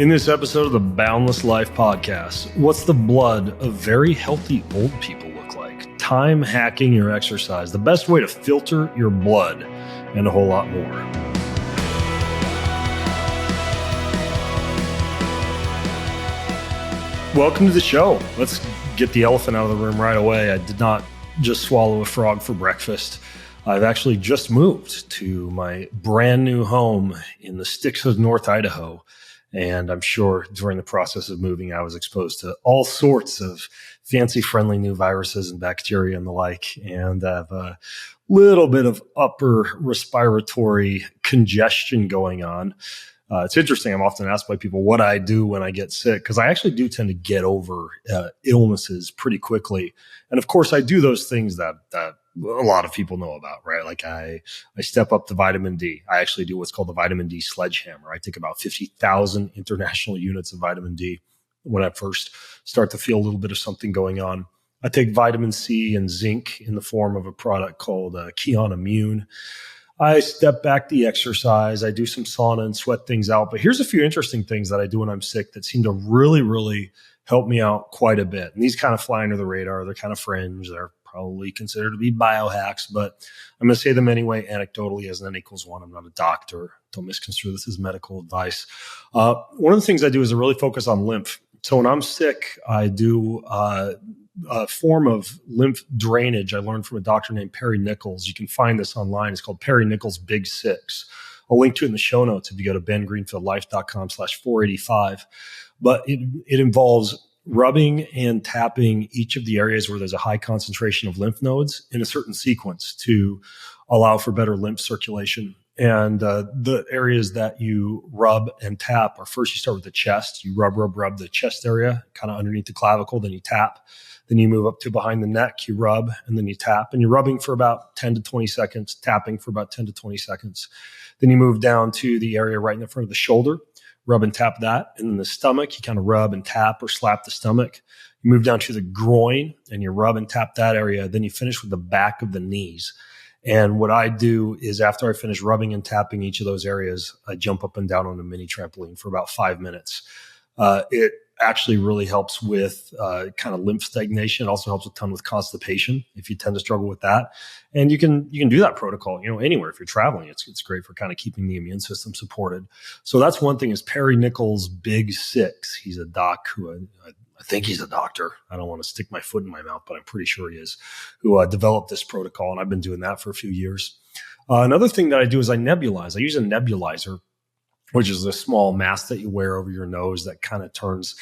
In this episode of the Boundless Life podcast, what's the blood of very healthy old people look like? Time hacking your exercise, the best way to filter your blood, and a whole lot more. Welcome to the show. Let's get the elephant out of the room right away. I did not just swallow a frog for breakfast. I've actually just moved to my brand new home in the sticks of North Idaho. And I'm sure during the process of moving, I was exposed to all sorts of fancy, friendly new viruses and bacteria and the like, and I have a little bit of upper respiratory congestion going on. It's interesting. I'm often asked by people what I do when I get sick, because I actually do tend to get over illnesses pretty quickly. And of course, I do those things that a lot of people know about, right? Like I step up the vitamin D. I actually do what's called the vitamin D sledgehammer. I take about 50,000 international units of vitamin D when I first start to feel a little bit of something going on. I take vitamin C and zinc in the form of a product called Kion Immune. I step back the exercise. I do some sauna and sweat things out. But here's a few interesting things that I do when I'm sick that seem to really, really help me out quite a bit. And these kind of fly under the radar. They're kind of fringe. They're probably considered to be biohacks, but I'm going to say them anyway, anecdotally, as an N equals one. I'm not a doctor. Don't misconstrue this as medical advice. One of the things I do is I really focus on lymph. So when I'm sick, I do a form of lymph drainage I learned from a doctor named Perry Nichols. You can find this online. It's called Perry Nichols Big Six. I'll link to it in the show notes if you go to bengreenfieldlife.com/485. But it involves rubbing and tapping each of the areas where there's a high concentration of lymph nodes in a certain sequence to allow for better lymph circulation. And the areas that you rub and tap are, first you start with the chest. You rub the chest area, kind of underneath the clavicle. Then you tap. Then you move up to behind the neck. You rub, and then you tap. And you're rubbing for about 10 to 20 seconds, tapping for about 10 to 20 seconds. Then you move down to the area right in the front of the shoulder. Rub and tap that. And then the stomach, you kind of rub and tap or slap the stomach. You move down to the groin and you rub and tap that area. Then you finish with the back of the knees. And what I do is after I finish rubbing and tapping each of those areas, I jump up and down on a mini trampoline for about 5 minutes. It actually really helps with kind of lymph stagnation. It also helps a ton with constipation if you tend to struggle with that. And you can do that protocol, anywhere. If you're traveling, it's great for kind of keeping the immune system supported. So that's one thing is Perry Nichols Big Six. He's a doc who I think he's a doctor. I don't want to stick my foot in my mouth, but I'm pretty sure he is, who developed this protocol. And I've been doing that for a few years. Another thing that I do is I nebulize. I use a nebulizer, which is a small mask that you wear over your nose that kind of turns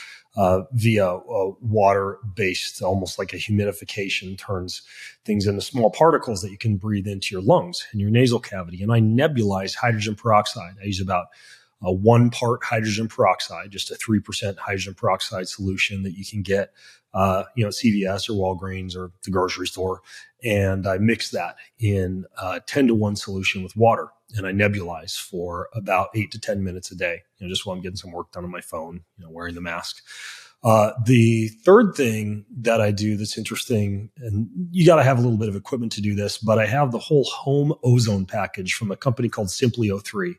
via water-based, almost like a humidification, turns things into small particles that you can breathe into your lungs and your nasal cavity. And I nebulize hydrogen peroxide. I use about 1 part hydrogen peroxide, just a 3% hydrogen peroxide solution that you can get at CVS or Walgreens or the grocery store. And I mix that in 10-to-1 solution with water. And I nebulize for about 8 to 10 minutes a day, just while I'm getting some work done on my phone, wearing the mask. The third thing that I do that's interesting, and you got to have a little bit of equipment to do this, but I have the whole home ozone package from a company called Simply O3.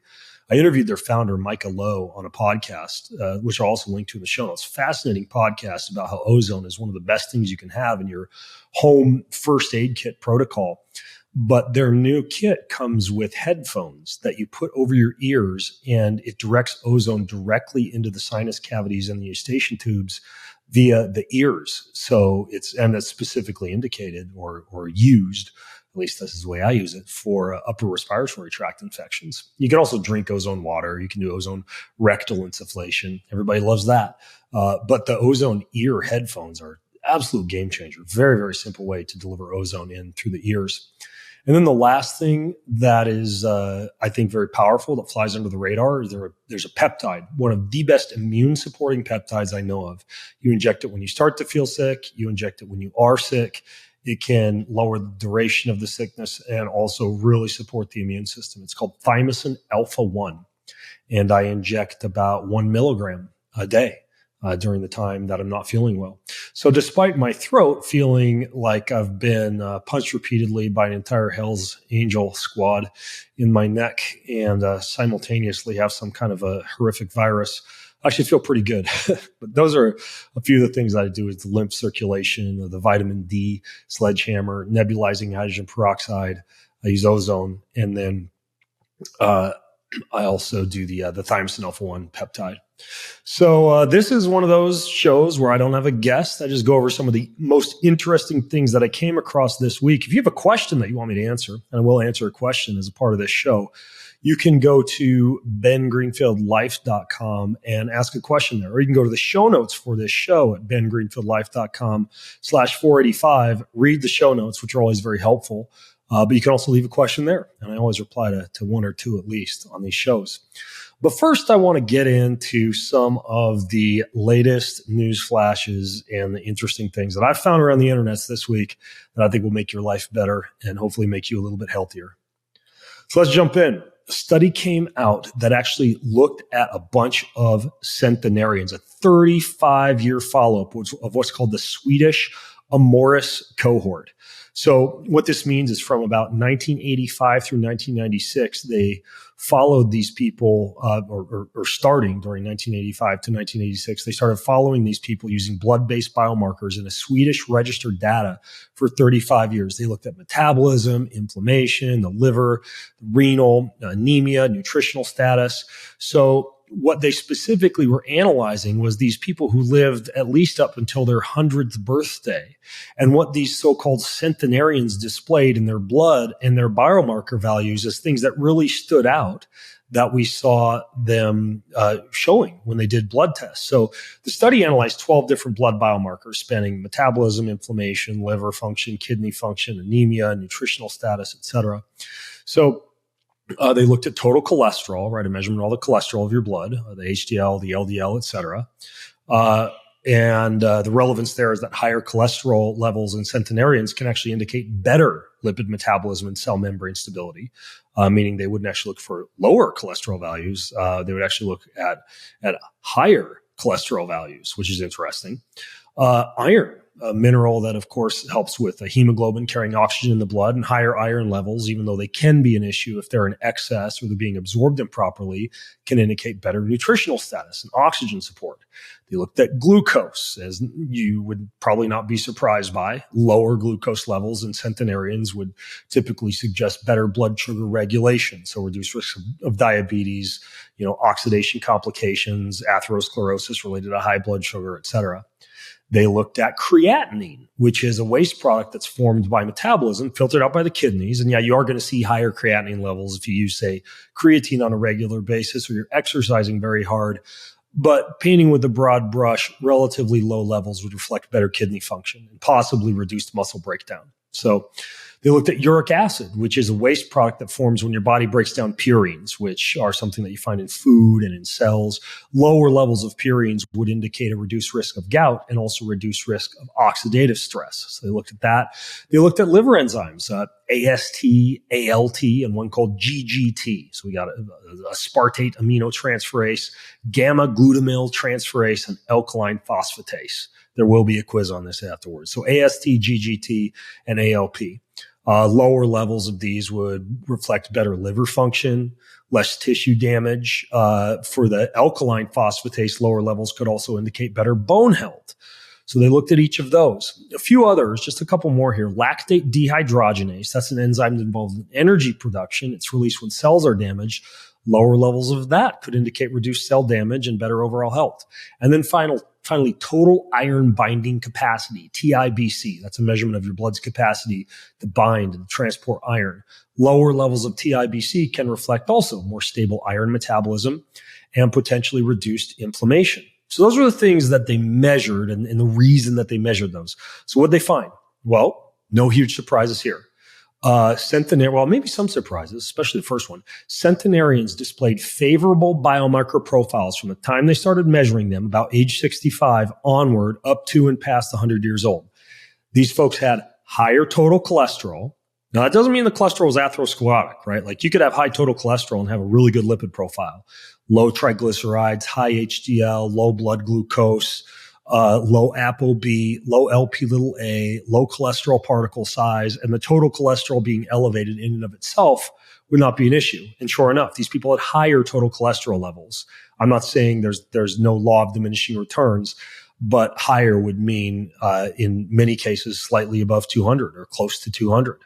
I interviewed their founder, Micah Lowe, on a podcast, which I'll also link to in the show notes. Fascinating podcast about how ozone is one of the best things you can have in your home first aid kit protocol. But their new kit comes with headphones that you put over your ears, and it directs ozone directly into the sinus cavities and the eustachian tubes via the ears. So it's specifically indicated or used, at least this is the way I use it, for upper respiratory tract infections. You can also drink ozone water. You can do ozone rectal insufflation. Everybody loves that. But the ozone ear headphones are absolute game changer. Very, very simple way to deliver ozone in through the ears. And then the last thing that is, I think, very powerful that flies under the radar is there's a peptide, one of the best immune supporting peptides I know of. You inject it when you start to feel sick. You inject it when you are sick. It can lower the duration of the sickness and also really support the immune system. It's called thymosin alpha 1. And I inject about 1 milligram a day during the time that I'm not feeling well. So despite my throat feeling like I've been punched repeatedly by an entire Hell's Angel squad in my neck and simultaneously have some kind of a horrific virus, I actually feel pretty good. But those are a few of the things I do: is the lymph circulation, the vitamin D sledgehammer, nebulizing hydrogen peroxide. I use ozone, and then I also do the thymosin alpha-1 peptide. So this is one of those shows where I don't have a guest. I just go over some of the most interesting things that I came across this week. If you have a question that you want me to answer, and I will answer a question as a part of this show, you can go to bengreenfieldlife.com and ask a question there. Or you can go to the show notes for this show at bengreenfieldlife.com/485. Read the show notes, which are always very helpful. But you can also leave a question there. And I always reply to one or two at least on these shows. But first, I want to get into some of the latest news flashes and the interesting things that I've found around the internet this week that I think will make your life better and hopefully make you a little bit healthier. So let's jump in. A study came out that actually looked at a bunch of centenarians, a 35-year follow-up of what's called the Swedish Amorous cohort. So what this means is from about 1985 through 1996, they followed these people, or starting during 1985 to 1986, they started following these people using blood-based biomarkers in a Swedish registered data for 35 years. They looked at metabolism, inflammation, the liver, renal, anemia, nutritional status. So what they specifically were analyzing was these people who lived at least up until their 100th birthday, and what these so-called centenarians displayed in their blood and their biomarker values as things that really stood out that we saw them showing when they did blood tests. So the study analyzed 12 different blood biomarkers spanning metabolism, inflammation, liver function, kidney function, anemia, nutritional status, et cetera. So they looked at total cholesterol, right? A measurement of all the cholesterol of your blood, the HDL, the LDL, et cetera. And the relevance there is that higher cholesterol levels in centenarians can actually indicate better lipid metabolism and cell membrane stability, meaning they wouldn't actually look for lower cholesterol values. They would actually look at higher cholesterol values, which is interesting. Iron, a mineral that, of course, helps with hemoglobin carrying oxygen in the blood, and higher iron levels, even though they can be an issue if they're in excess or they're being absorbed improperly, can indicate better nutritional status and oxygen support. They looked at glucose, as you would probably not be surprised by. Lower glucose levels in centenarians would typically suggest better blood sugar regulation, so reduced risk of diabetes, oxidation complications, atherosclerosis related to high blood sugar, et cetera. They looked at creatinine, which is a waste product that's formed by metabolism, filtered out by the kidneys. And yeah, you are going to see higher creatinine levels if you use, say, creatine on a regular basis or you're exercising very hard. But painting with a broad brush, relatively low levels would reflect better kidney function and possibly reduced muscle breakdown. So they looked at uric acid, which is a waste product that forms when your body breaks down purines, which are something that you find in food and in cells. Lower levels of purines would indicate a reduced risk of gout and also reduced risk of oxidative stress. So they looked at that. They looked at liver enzymes, AST, ALT, and one called GGT. So we got a aspartate aminotransferase, gamma glutamyl transferase, and alkaline phosphatase. There will be a quiz on this afterwards. So AST, GGT, and ALP. Lower levels of these would reflect better liver function, less tissue damage. For the alkaline phosphatase, lower levels could also indicate better bone health. So they looked at each of those. A few others, just a couple more here. Lactate dehydrogenase, that's an enzyme involved in energy production. It's released when cells are damaged. Lower levels of that could indicate reduced cell damage and better overall health. And then finally, total iron binding capacity, TIBC. That's a measurement of your blood's capacity to bind and transport iron. Lower levels of TIBC can reflect also more stable iron metabolism and potentially reduced inflammation. So those are the things that they measured and the reason that they measured those. So what did they find? Well, no huge surprises here. Maybe some surprises, especially the first one. Centenarians displayed favorable biomarker profiles from the time they started measuring them, about age 65 onward, up to and past 100 years old. These folks had higher total cholesterol. Now, that doesn't mean the cholesterol is atherosclerotic, right? Like you could have high total cholesterol and have a really good lipid profile. Low triglycerides, high HDL, low blood glucose, low ApoB, low Lp(a), low cholesterol particle size, and the total cholesterol being elevated in and of itself would not be an issue. And sure enough, these people had higher total cholesterol levels. I'm not saying there's no law of diminishing returns, but higher would mean in many cases slightly above 200 or close to 200.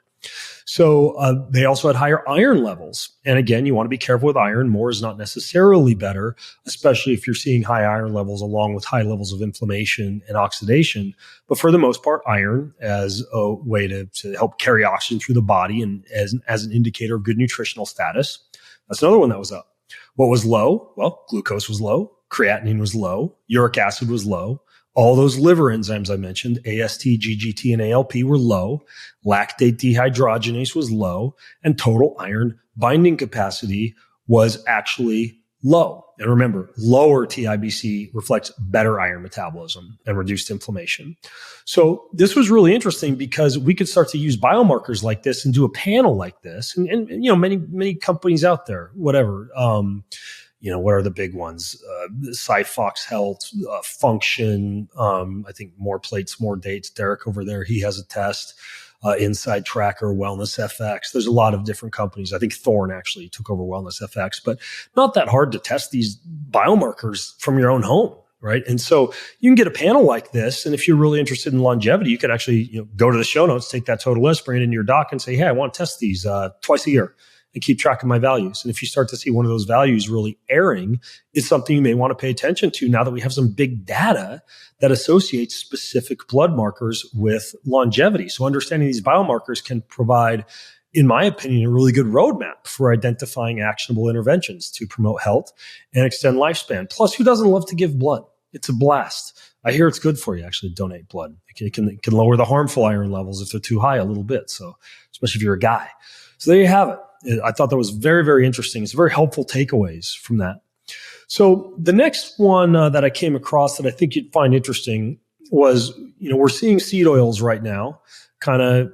So they also had higher iron levels. And again, you want to be careful with iron. More is not necessarily better, especially if you're seeing high iron levels along with high levels of inflammation and oxidation. But for the most part, iron as a way to help carry oxygen through the body and as an indicator of good nutritional status. That's another one that was up. What was low? Well, glucose was low. Creatinine was low. Uric acid was low. All those liver enzymes I mentioned, AST, GGT, and ALP were low. Lactate dehydrogenase was low. And total iron binding capacity was actually low. And remember, lower TIBC reflects better iron metabolism and reduced inflammation. So this was really interesting because we could start to use biomarkers like this and do a panel like this. And you know, many companies out there, whatever, what are the big ones? Cyfox Health, Function. I think More Plates, More Dates. Derek over there, he has a test. Inside Tracker, Wellness FX. There's a lot of different companies. I think Thorne actually took over Wellness FX, but not that hard to test these biomarkers from your own home, right? And so you can get a panel like this. And if you're really interested in longevity, you could actually go to the show notes, take that total list, bring it into your doc and say, hey, I want to test these twice a year and keep track of my values. And if you start to see one of those values really erring, it's something you may want to pay attention to now that we have some big data that associates specific blood markers with longevity. So understanding these biomarkers can provide, in my opinion, a really good roadmap for identifying actionable interventions to promote health and extend lifespan. Plus, who doesn't love to give blood? It's a blast. I hear it's good for you, actually, to donate blood. It can lower the harmful iron levels if they're too high a little bit. So especially if you're a guy. So there you have it. I thought that was very, very interesting. It's very helpful takeaways from that. So the next one that I came across that I think you'd find interesting was, we're seeing seed oils right now kind of,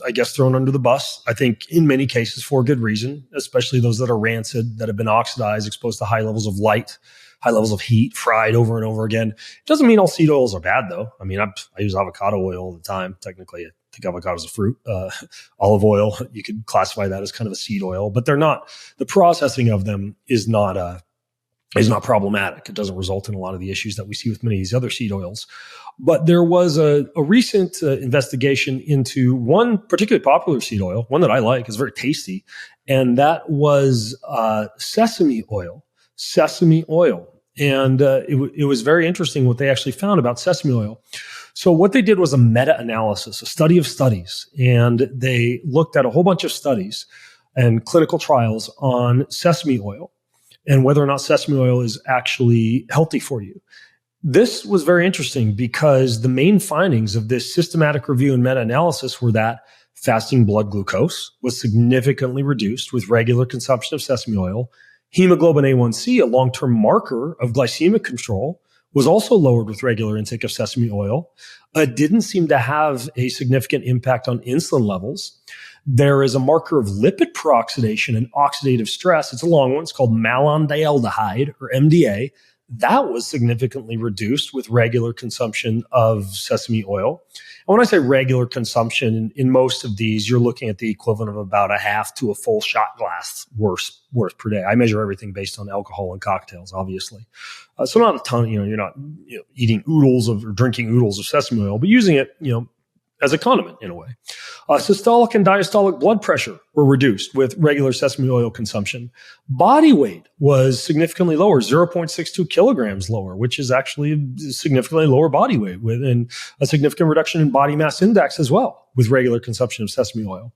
I guess thrown under the bus. I think in many cases for good reason, especially those that are rancid, that have been oxidized, exposed to high levels of light, high levels of heat, fried over and over again. It doesn't mean all seed oils are bad though. I mean, I use avocado oil all the time. Technically, I think avocado is a fruit. Olive oil, you could classify that as kind of a seed oil, but they're not. The processing of them is not problematic. It doesn't result in a lot of the issues that we see with many of these other seed oils. But there was a recent investigation into one particularly popular seed oil, one that I like, is very tasty, and that was sesame oil. Sesame oil. And it was very interesting what they actually found about sesame oil. So what they did was a meta-analysis, a study of studies, and they looked at a whole bunch of studies and clinical trials on sesame oil and whether or not sesame oil is actually healthy for you. This was very interesting because the main findings of this systematic review and meta-analysis were that fasting blood glucose was significantly reduced with regular consumption of sesame oil. Hemoglobin A1C, a long-term marker of glycemic control, was also lowered with regular intake of sesame oil. It didn't seem to have a significant impact on insulin levels. There is a marker of lipid peroxidation and oxidative stress. It's a long one. It's called malondialdehyde, or MDA. That was significantly reduced with regular consumption of sesame oil. And when I say regular consumption, in most of these, you're looking at the equivalent of about a half to a full shot glass worth per day. I measure everything based on alcohol and cocktails, obviously. So not a ton, you're not eating oodles or drinking oodles of sesame oil, but using it, as a condiment in a way. Systolic and diastolic blood pressure were reduced with regular sesame oil consumption. Body weight was significantly lower, 0.62 kilograms lower, which is actually a significantly lower body weight, and a significant reduction in body mass index as well with regular consumption of sesame oil.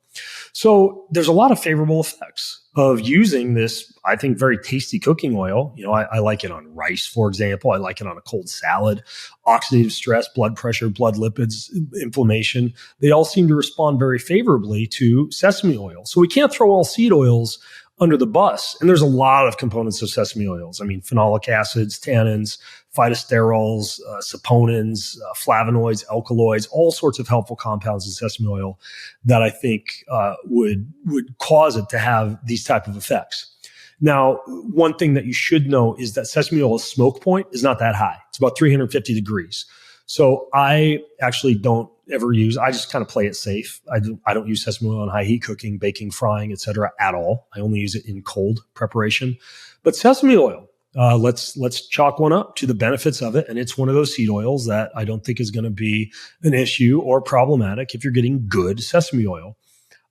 So there's a lot of favorable effects of using this, I think, very tasty cooking oil. I like it on rice, for example. I like it on a cold salad. Oxidative stress, blood pressure, blood lipids, inflammation, they all seem to respond very favorably to sesame oil. So we can't throw all seed oils under the bus. And there's a lot of components of sesame oils. I mean, phenolic acids, tannins, phytosterols, saponins, flavonoids, alkaloids, all sorts of helpful compounds in sesame oil that I think would cause it to have these type of effects. Now, one thing that you should know is that sesame oil's smoke point is not that high. It's about 350 degrees. So I actually don't ever use, I just kind of play it safe. I don't use sesame oil in high heat cooking, baking, frying, etc. at all. I only use it in cold preparation. But sesame oil, let's chalk one up to the benefits of it. And it's one of those seed oils that I don't think is going to be an issue or problematic if you're getting good sesame oil.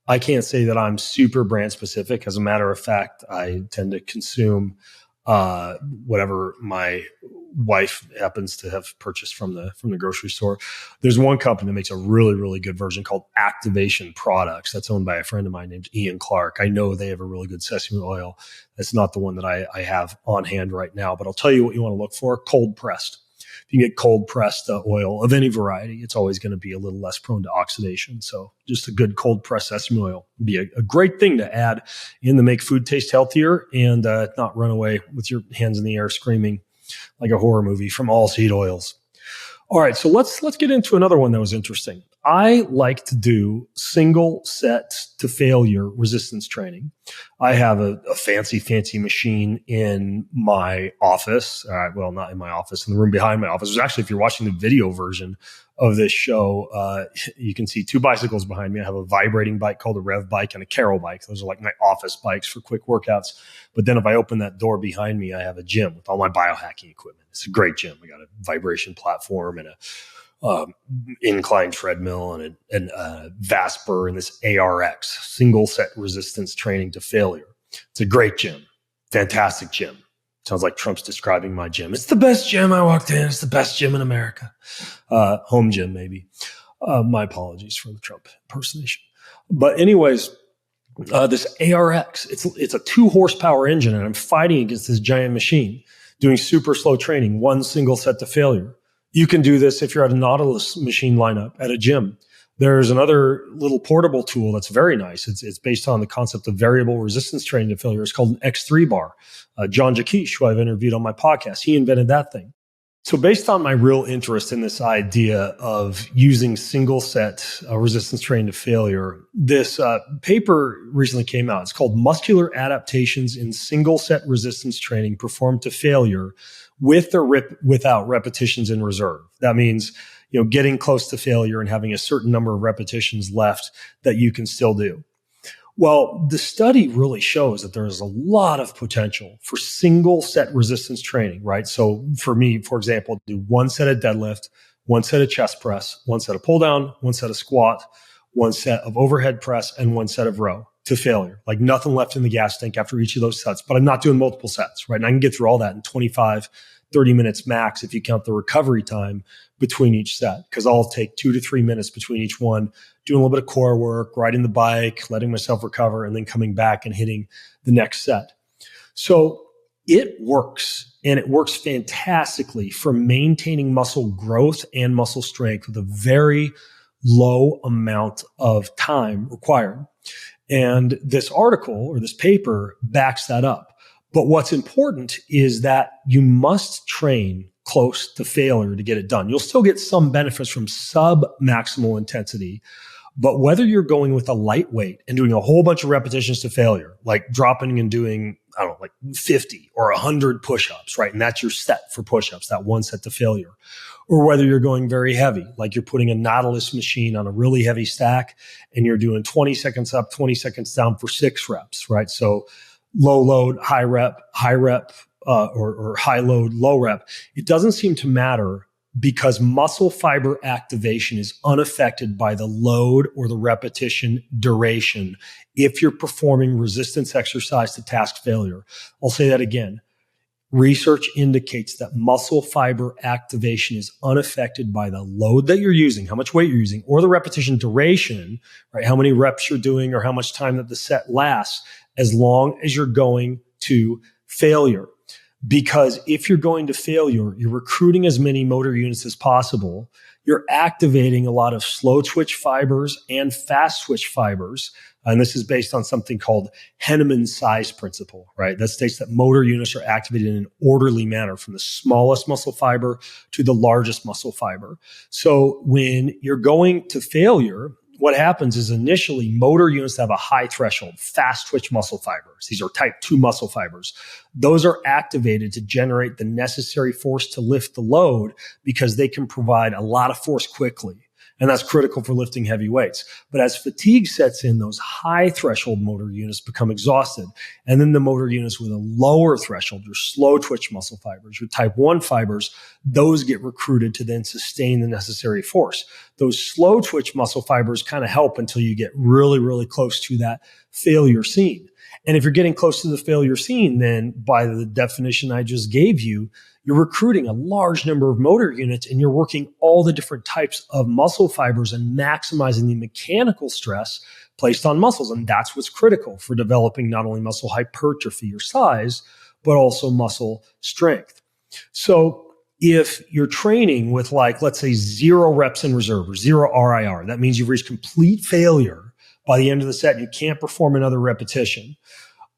I can't say that I'm super brand specific. As a matter of fact, I tend to consume whatever my wife happens to have purchased from the grocery store. There's one company that makes a really, really good version called Activation Products. That's owned by a friend of mine named Ian Clark. I know they have a really good sesame oil. That's not the one that I have on hand right now, but I'll tell you what you want to look for: cold pressed. If you can get cold pressed oil of any variety, it's always going to be a little less prone to oxidation. So just a good cold pressed sesame oil would be a great thing to add in to make food taste healthier and not run away with your hands in the air screaming like a horror movie from all seed oils. All right, so let's get into another one that was interesting. I like to do single set to failure resistance training. I have a fancy machine in my office. Well, not in my office, in the room behind my office. Actually, if you're watching the video version of this show, you can see two bicycles behind me. I have a vibrating bike called a Rev bike and a Carol bike. Those are like my office bikes for quick workouts. But then if I open that door behind me, I have a gym with all my biohacking equipment. It's a great gym. I got a vibration platform and a incline treadmill and a Vasper and this ARX, single set resistance training to failure. It's a great gym. Fantastic gym. Sounds like Trump's describing my gym. It's the best gym I walked in. It's the best gym in America. Home gym, maybe. My apologies for the Trump impersonation. But anyways, this ARX, it's a 2 horsepower engine, and I'm fighting against this giant machine, doing super slow training, one single set to failure. You can do this if you're at a Nautilus machine lineup at a gym. There's another little portable tool that's very nice. It's based on the concept of variable resistance training to failure. It's called an X3 bar. John Jaquish, who I've interviewed on my podcast, he invented that thing. So based on my real interest in this idea of using single set resistance training to failure, this paper recently came out. It's called Muscular Adaptations in Single Set Resistance Training Performed to Failure with or without repetitions in reserve. That means, getting close to failure and having a certain number of repetitions left that you can still do. Well, the study really shows that there is a lot of potential for single set resistance training, right? So for me, for example, do one set of deadlift, one set of chest press, one set of pull down, one set of squat, one set of overhead press, and one set of row to failure. Like nothing left in the gas tank after each of those sets, but I'm not doing multiple sets, right? And I can get through all that in 25, 30 minutes max if you count the recovery time between each set, because I'll take 2 to 3 minutes between each one, doing a little bit of core work, riding the bike, letting myself recover, and then coming back and hitting the next set. So it works, and it works fantastically for maintaining muscle growth and muscle strength with a very low amount of time required. And this article or this paper backs that up. But what's important is that you must train close to failure to get it done. You'll still get some benefits from sub-maximal intensity, but whether you're going with a lightweight and doing a whole bunch of repetitions to failure, like dropping and doing, 50 or 100 push-ups, right? And that's your set for push-ups, that one set to failure. Or whether you're going very heavy, like you're putting a Nautilus machine on a really heavy stack and you're doing 20 seconds up, 20 seconds down for 6 reps, right? So low load, high rep, or high load, low rep. It doesn't seem to matter because muscle fiber activation is unaffected by the load or the repetition duration if you're performing resistance exercise to task failure. I'll say that again. Research indicates that muscle fiber activation is unaffected by the load that you're using, how much weight you're using, or the repetition duration, right? How many reps you're doing or how much time that the set lasts, as long as you're going to failure. Because if you're going to failure, you're recruiting as many motor units as possible. You're activating a lot of slow twitch fibers and fast twitch fibers. And this is based on something called Henneman's size principle, right? That states that motor units are activated in an orderly manner from the smallest muscle fiber to the largest muscle fiber. So when you're going to failure, what happens is initially motor units have a high threshold, fast twitch muscle fibers. These are type 2 muscle fibers. Those are activated to generate the necessary force to lift the load because they can provide a lot of force quickly. And that's critical for lifting heavy weights. But as fatigue sets in, those high threshold motor units become exhausted. And then the motor units with a lower threshold, your slow twitch muscle fibers, your type 1 fibers, those get recruited to then sustain the necessary force. Those slow twitch muscle fibers kind of help until you get really, really close to that failure scene. And if you're getting close to the failure scene, then by the definition I just gave you, you're recruiting a large number of motor units and you're working all the different types of muscle fibers and maximizing the mechanical stress placed on muscles. And that's what's critical for developing not only muscle hypertrophy or size, but also muscle strength. So if you're training with let's say 0 reps in reserve or 0 RIR, that means you've reached complete failure by the end of the set and you can't perform another repetition.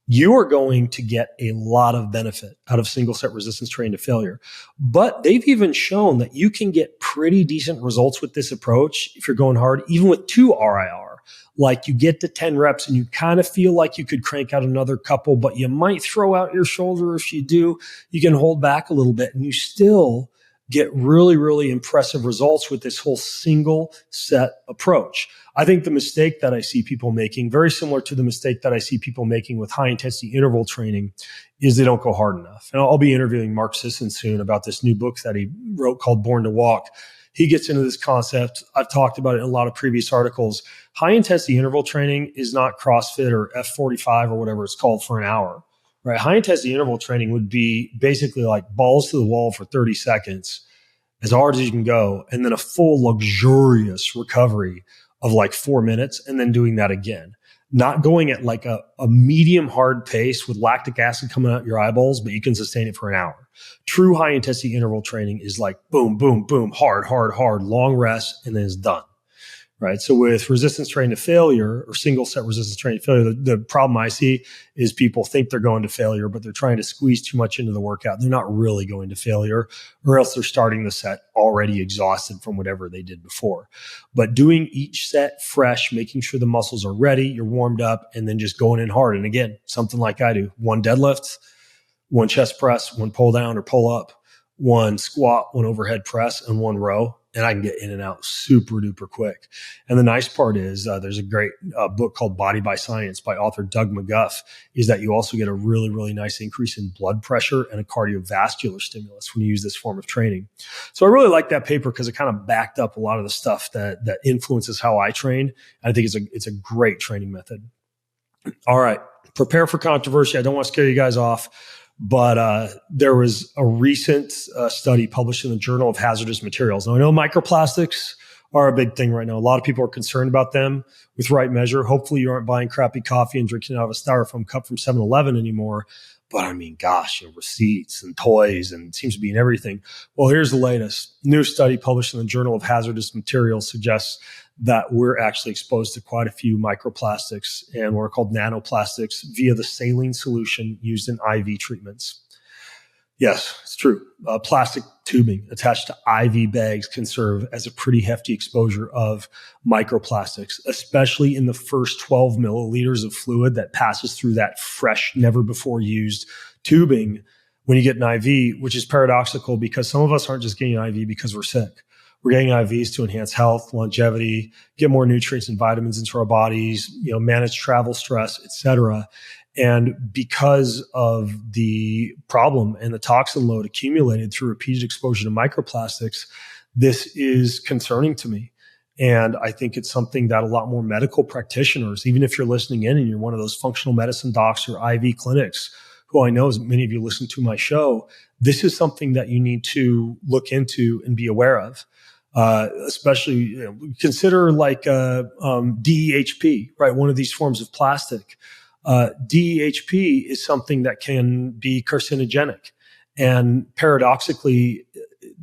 You are going to get a lot of benefit out of single set resistance training to failure. But they've even shown that you can get pretty decent results with this approach if you're going hard, even with 2 RIR. Like you get to 10 reps and you kind of feel like you could crank out another couple, but you might throw out your shoulder. If you do, you can hold back a little bit and you still get really, really impressive results with this whole single set approach. I think the mistake that I see people making, very similar to the mistake that I see people making with high intensity interval training, is they don't go hard enough. And I'll be interviewing Mark Sisson soon about this new book that he wrote called Born to Walk. He gets into this concept. I've talked about it in a lot of previous articles. High intensity interval training is not CrossFit or F45 or whatever it's called for an hour. Right? High intensity interval training would be basically like balls to the wall for 30 seconds, as hard as you can go, and then a full luxurious recovery of 4 minutes, and then doing that again. Not going at a medium hard pace with lactic acid coming out your eyeballs, but you can sustain it for an hour. True high intensity interval training is boom, boom, boom, hard, hard, hard, long rest, and then it's done. Right. So with resistance training to failure or single set resistance training to failure, the problem I see is people think they're going to failure, but they're trying to squeeze too much into the workout. They're not really going to failure, or else they're starting the set already exhausted from whatever they did before. But doing each set fresh, making sure the muscles are ready, you're warmed up, and then just going in hard. And again, something like I do, 1 deadlift, 1 chest press, 1 pull down or pull up, 1 squat, 1 overhead press, and 1 row. And I can get in and out super duper quick. And the nice part is there's a great book called Body by Science by author Doug McGuff, is that you also get a really, really nice increase in blood pressure and a cardiovascular stimulus when you use this form of training. So I really like that paper because it kind of backed up a lot of the stuff that influences how I train. I think it's a great training method. All right. Prepare for controversy. I don't want to scare you guys off. But there was a recent study published in the Journal of Hazardous Materials. Now, I know microplastics are a big thing right now. A lot of people are concerned about them with right measure. Hopefully you aren't buying crappy coffee and drinking out of a styrofoam cup from 7-Eleven anymore. But I mean, gosh, receipts and toys, and it seems to be in everything. Well, here's the latest. New study published in the Journal of Hazardous Materials suggests that we're actually exposed to quite a few microplastics and what are called nanoplastics via the saline solution used in IV treatments. Yes, it's true. Plastic tubing attached to IV bags can serve as a pretty hefty exposure of microplastics, especially in the first 12 milliliters of fluid that passes through that fresh, never before used tubing when you get an IV, which is paradoxical because some of us aren't just getting an IV because we're sick. We're getting IVs to enhance health, longevity, get more nutrients and vitamins into our bodies, manage travel stress, et cetera. And because of the problem and the toxin load accumulated through repeated exposure to microplastics, this is concerning to me. And I think it's something that a lot more medical practitioners, even if you're listening in and you're one of those functional medicine docs or IV clinics, who I know as many of you listen to my show, this is something that you need to look into and be aware of. Especially consider DEHP, right? One of these forms of plastic. DEHP is something that can be carcinogenic, and paradoxically,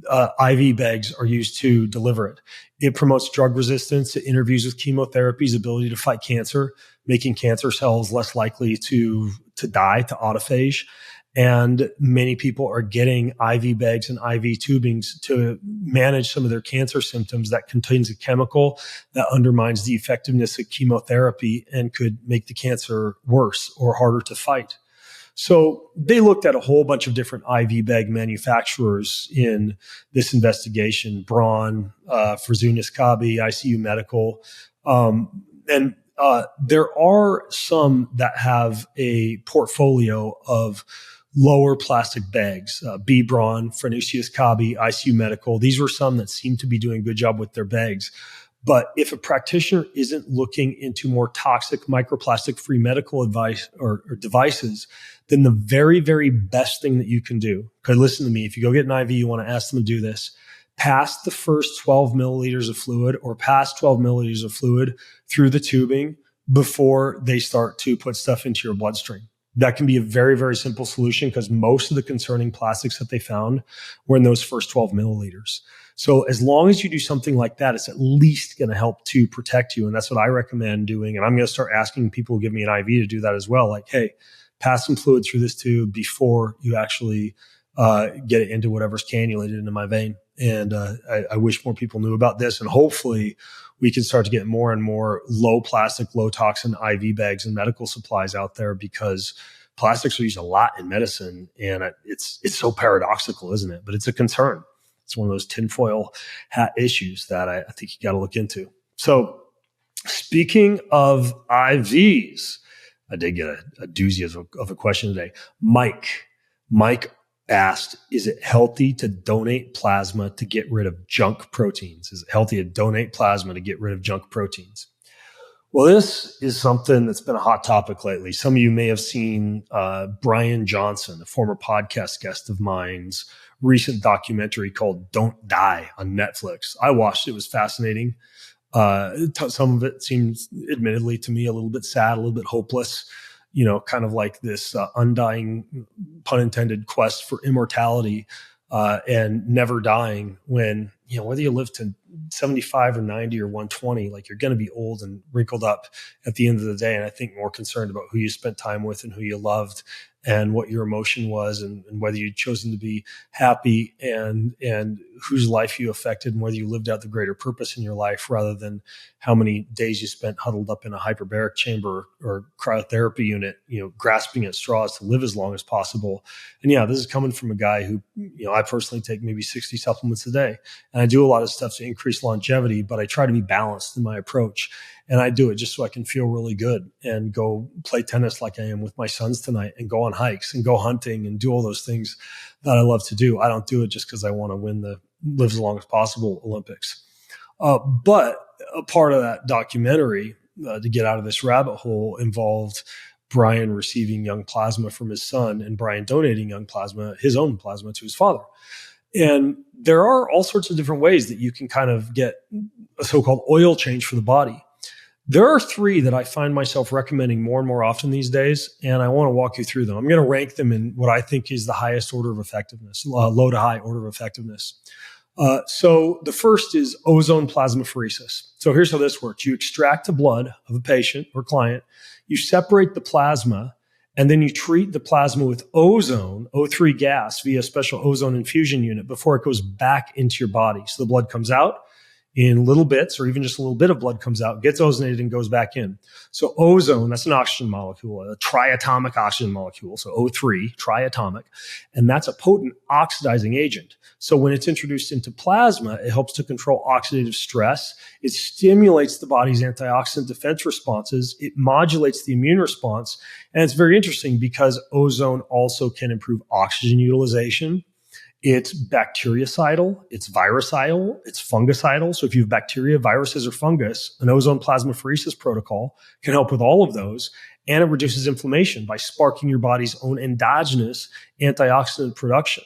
IV bags are used to deliver it. It promotes drug resistance. It interferes with chemotherapy's ability to fight cancer, making cancer cells less likely to die, to autophage. And many people are getting IV bags and IV tubings to manage some of their cancer symptoms that contains a chemical that undermines the effectiveness of chemotherapy and could make the cancer worse or harder to fight. So they looked at a whole bunch of different IV bag manufacturers in this investigation: Braun, Fresenius Kabi, ICU Medical. And there are some that have a portfolio of lower plastic bags, B. Braun, Fresenius Kabi, ICU Medical. These were some that seem to be doing a good job with their bags. But if a practitioner isn't looking into more toxic microplastic-free medical advice or devices, then the very, very best thing that you can do, because listen to me, if you go get an IV, you want to ask them to do this, pass the first 12 milliliters of fluid or pass 12 milliliters of fluid through the tubing before they start to put stuff into your bloodstream. That can be a very, very simple solution because most of the concerning plastics that they found were in those first 12 milliliters. So as long as you do something like that, it's at least going to help to protect you. And that's what I recommend doing. And I'm going to start asking people who give me an IV to do that as well. Like, hey, pass some fluid through this tube before you actually get it into whatever's cannulated into my vein. And I wish more people knew about this. And hopefully we can start to get more and more low plastic, low toxin IV bags and medical supplies out there, because plastics are used a lot in medicine. And it's so paradoxical, isn't it? But it's a concern. It's one of those tinfoil hat issues that I think you got to look into. So speaking of IVs, I did get a doozy of a question today. Mike asked, is it healthy to donate plasma to get rid of junk proteins? Is it healthy to donate plasma to get rid of junk proteins? Well, this is something that's been a hot topic lately. Some of you may have seen Brian Johnson, a former podcast guest of mine's recent documentary called Don't Die on Netflix. I watched it. It was fascinating. Some of it seems, admittedly to me, a little bit sad, a little bit hopeless, kind of like this undying, pun intended, quest for immortality and never dying when, whether you live to 75 or 90 or 120, like you're going to be old and wrinkled up at the end of the day. And I think more concerned about who you spent time with and who you loved and what your emotion was and whether you'd chosen to be happy and whose life you affected and whether you lived out the greater purpose in your life rather than how many days you spent huddled up in a hyperbaric chamber or cryotherapy unit, grasping at straws to live as long as possible. And yeah, this is coming from a guy who, I personally take maybe 60 supplements a day and I do a lot of stuff to increase longevity, but I try to be balanced in my approach. And I do it just so I can feel really good and go play tennis like I am with my sons tonight and go on hikes and go hunting and do all those things that I love to do. I don't do it just because I want to win the live as long as possible Olympics. But a part of that documentary to get out of this rabbit hole involved Brian receiving young plasma from his son and Brian donating young plasma, his own plasma, to his father. And there are all sorts of different ways that you can kind of get a so-called oil change for the body. There are three that I find myself recommending more and more often these days, and I want to walk you through them. I'm going to rank them in what I think is the highest order of effectiveness, low to high order of effectiveness. So the first is ozone plasmapheresis. So here's how this works. You extract the blood of a patient or client, you separate the plasma, and then you treat the plasma with ozone, O3 gas, via a special ozone infusion unit before it goes back into your body. So the blood comes out in little bits, or even just a little bit of blood comes out, gets ozonated and goes back in. So ozone, that's an oxygen molecule, a triatomic oxygen molecule. So O3, triatomic. And that's a potent oxidizing agent. So when it's introduced into plasma, it helps to control oxidative stress. It stimulates the body's antioxidant defense responses. It modulates the immune response. And it's very interesting because ozone also can improve oxygen utilization. It's bactericidal, it's virucidal, it's fungicidal. So if you have bacteria, viruses, or fungus, an ozone plasmapheresis protocol can help with all of those. And it reduces inflammation by sparking your body's own endogenous antioxidant production.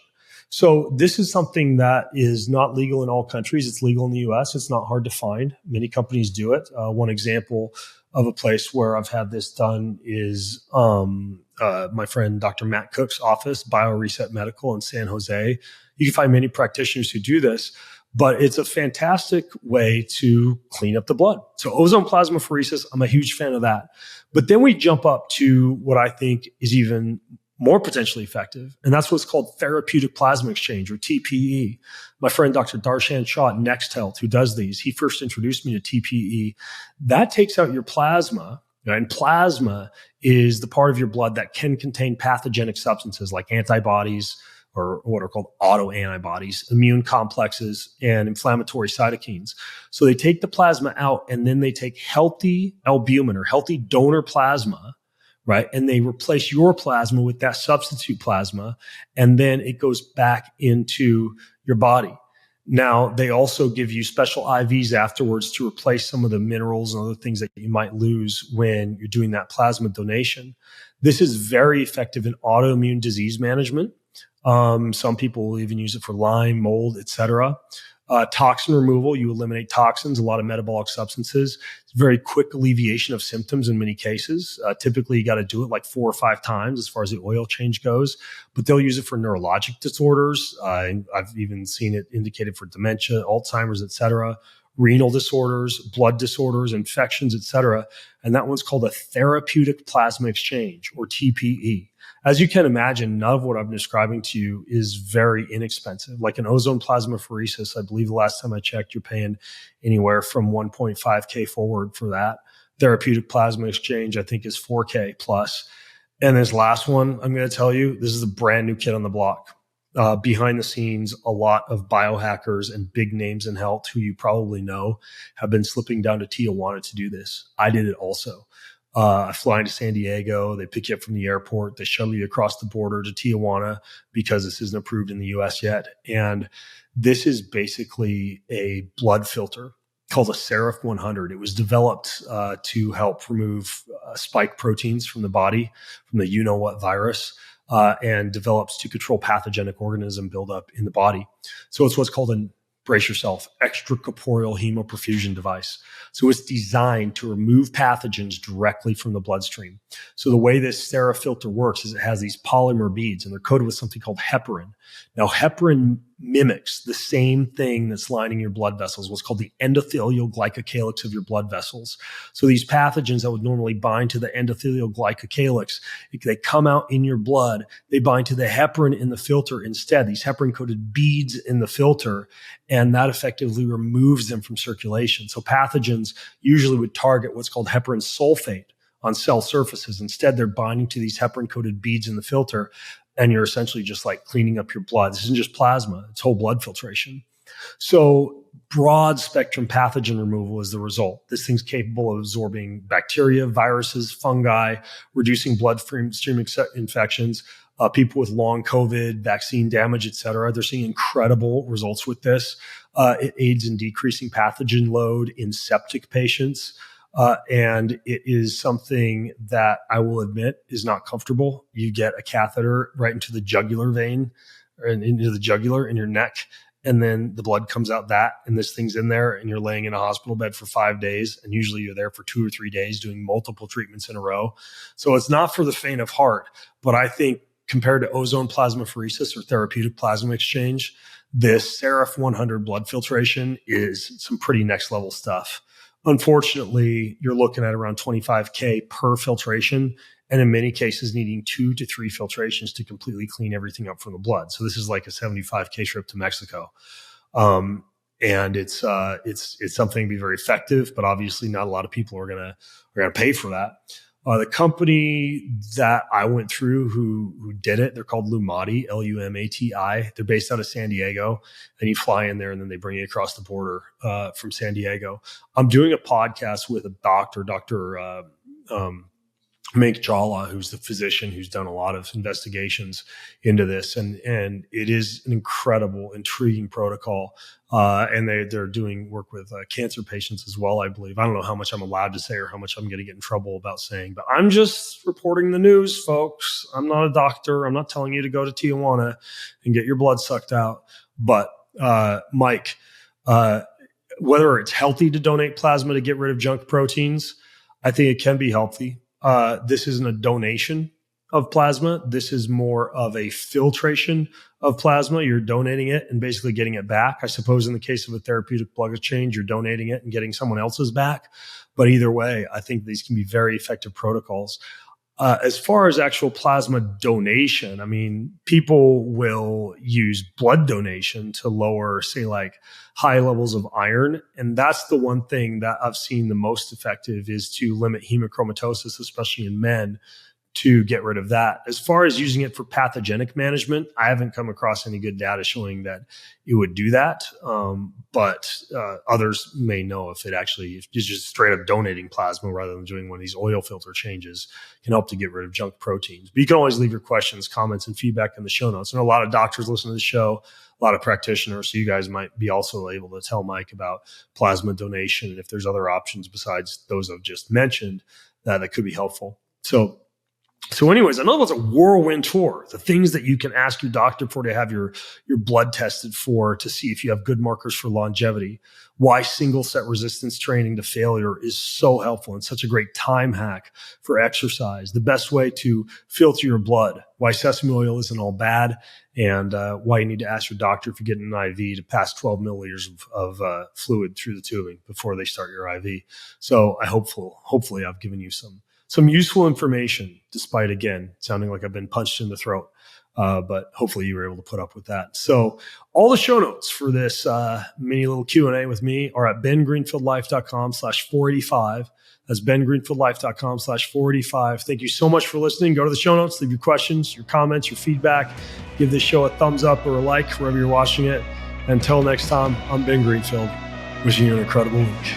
So this is something that is not legal in all countries. It's legal in the US. It's not hard to find. Many companies do it. One example of a place where I've had this done is my friend Dr. Matt Cook's office, BioReset Medical in San Jose. You can find many practitioners who do this, but it's a fantastic way to clean up the blood. So ozone plasmapheresis, I'm a huge fan of that. But then we jump up to what I think is even more potentially effective, and that's what's called therapeutic plasma exchange, or TPE. My friend Dr. Darshan Shah at Next Health, who does these, he first introduced me to TPE. That takes out your plasma Right? And plasma is the part of your blood that can contain pathogenic substances like antibodies or what are called autoantibodies, immune complexes, and inflammatory cytokines. So they take the plasma out and then they take healthy albumin or healthy donor plasma, right? And they replace your plasma with that substitute plasma, and then it goes back into your body. Now, they also give you special IVs afterwards to replace some of the minerals and other things that you might lose when you're doing that plasma donation. This is very effective in autoimmune disease management. Some people will even use it for Lyme, mold, etc. Toxin removal, you eliminate toxins, a lot of metabolic substances. It's very quick alleviation of symptoms in many cases. Typically, you got to do it like 4 or 5 times as far as the oil change goes, but they'll use it for neurologic disorders. I've even seen it indicated for dementia, Alzheimer's, etc., renal disorders, blood disorders, infections, etc. And that one's called a therapeutic plasma exchange, or TPE. As you can imagine, none of what I'm describing to you is very inexpensive. Like an ozone plasmapheresis, I believe the last time I checked, you're paying anywhere from 1.5K forward for that. Therapeutic plasma exchange, I think, is 4K plus. And this last one, I'm going to tell you, this is a brand new kid on the block. Behind the scenes, a lot of biohackers and big names in health who you probably know have been slipping down to Tijuana to do this. I did it also. I fly into San Diego. They pick you up from the airport. They shuttle you across the border to Tijuana because this isn't approved in the US yet. And this is basically a blood filter called a Seraph 100. It was developed to help remove spike proteins from the body, from the you-know-what virus, and develops to control pathogenic organism buildup in the body. So it's what's called an, brace yourself, extracorporeal hemoperfusion device. So it's designed to remove pathogens directly from the bloodstream. So the way this Seraph filter works is it has these polymer beads, and they're coated with something called heparin. Now, heparin mimics the same thing that's lining your blood vessels, what's called the endothelial glycocalyx of your blood vessels. So these pathogens that would normally bind to the endothelial glycocalyx, they come out in your blood, they bind to the heparin in the filter instead, these heparin-coated beads in the filter, and that effectively removes them from circulation. So pathogens usually would target what's called heparin sulfate on cell surfaces. Instead, they're binding to these heparin-coated beads in the filter, and you're essentially just like cleaning up your blood. This isn't just plasma, it's whole blood filtration. So broad spectrum pathogen removal is the result. This thing's capable of absorbing bacteria, viruses, fungi, reducing bloodstream infections, people with long COVID, vaccine damage, et cetera. They're seeing incredible results with this. It aids in decreasing pathogen load in septic patients. And it is something that I will admit is not comfortable. You get a catheter right into the jugular vein and into the jugular in your neck, and then the blood comes out and this thing's in there, and you're laying in a hospital bed for 5 days, and usually you're there for 2 or 3 days doing multiple treatments in a row. So it's not for the faint of heart, but I think compared to ozone plasmapheresis or therapeutic plasma exchange, this Seraph 100 blood filtration is some pretty next level stuff. Unfortunately, you're looking at around 25K per filtration, and in many cases needing 2 to 3 filtrations to completely clean everything up from the blood. So this is like a 75K trip to Mexico. And it's something to be very effective, but obviously not a lot of people are going to pay for that. The company that I went through who did it, they're called Lumati, Lumati. They're based out of San Diego, and you fly in there and then they bring you across the border from San Diego. I'm doing a podcast with a Dr. Mink Jala, who's the physician who's done a lot of investigations into this. And it is an incredible, intriguing protocol. And they're doing work with cancer patients as well, I believe. I don't know how much I'm allowed to say or how much I'm going to get in trouble about saying, but I'm just reporting the news, folks. I'm not a doctor. I'm not telling you to go to Tijuana and get your blood sucked out. But Mike, whether it's healthy to donate plasma to get rid of junk proteins, I think it can be healthy. This isn't a donation of plasma. This is more of a filtration of plasma. You're donating it and basically getting it back. I suppose in the case of a therapeutic blood exchange, you're donating it and getting someone else's back. But either way, I think these can be very effective protocols. As far as actual plasma donation, I mean, people will use blood donation to lower, say, like high levels of iron. And that's the one thing that I've seen the most effective is to limit hemochromatosis, especially in men, to get rid of that. As far as using it for pathogenic management, I haven't come across any good data showing that it would do that. But others may know if you're just straight up donating plasma rather than doing one of these oil filter changes can help to get rid of junk proteins. But you can always leave your questions, comments, and feedback in the show notes. I know a lot of doctors listen to the show, a lot of practitioners, so you guys might be also able to tell Mike about plasma donation and if there's other options besides those I've just mentioned that could be helpful. So anyways, I know it's a whirlwind tour, the things that you can ask your doctor for to have your blood tested for to see if you have good markers for longevity, why single set resistance training to failure is so helpful and such a great time hack for exercise, the best way to filter your blood, why sesame oil isn't all bad, and why you need to ask your doctor if you get an IV to pass 12 milliliters of fluid through the tubing before they start your IV. So hopefully I've given you some useful information, despite, again, sounding like I've been punched in the throat. But hopefully you were able to put up with that. So all the show notes for this mini little Q&A with me are at bengreenfieldlife.com/485. That's bengreenfieldlife.com/485. Thank you so much for listening. Go to the show notes, leave your questions, your comments, your feedback. Give this show a thumbs up or a like wherever you're watching it. Until next time, I'm Ben Greenfield, wishing you an incredible week.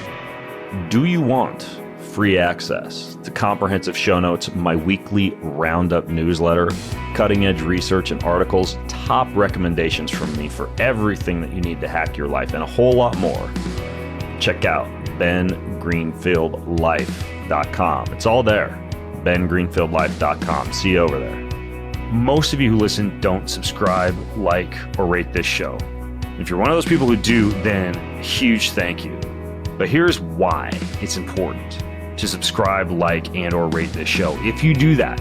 Do you want free access to comprehensive show notes, my weekly roundup newsletter, cutting edge research and articles, top recommendations from me for everything that you need to hack your life, and a whole lot more? Check out bengreenfieldlife.com. It's all there. bengreenfieldlife.com. See you over there. Most of you who listen don't subscribe, like, or rate this show. If you're one of those people who do, then huge thank you. But here's why it's important to subscribe, like, and or rate this show. If you do that,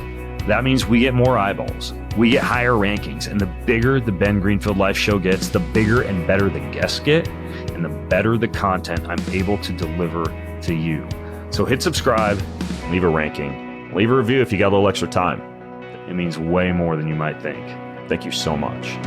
that means we get more eyeballs, we get higher rankings, and the bigger the Ben Greenfield Life show gets, the bigger and better the guests get, and the better the content I'm able to deliver to you. So hit subscribe, leave a ranking, leave a review if you got a little extra time. It means way more than you might think. Thank you so much.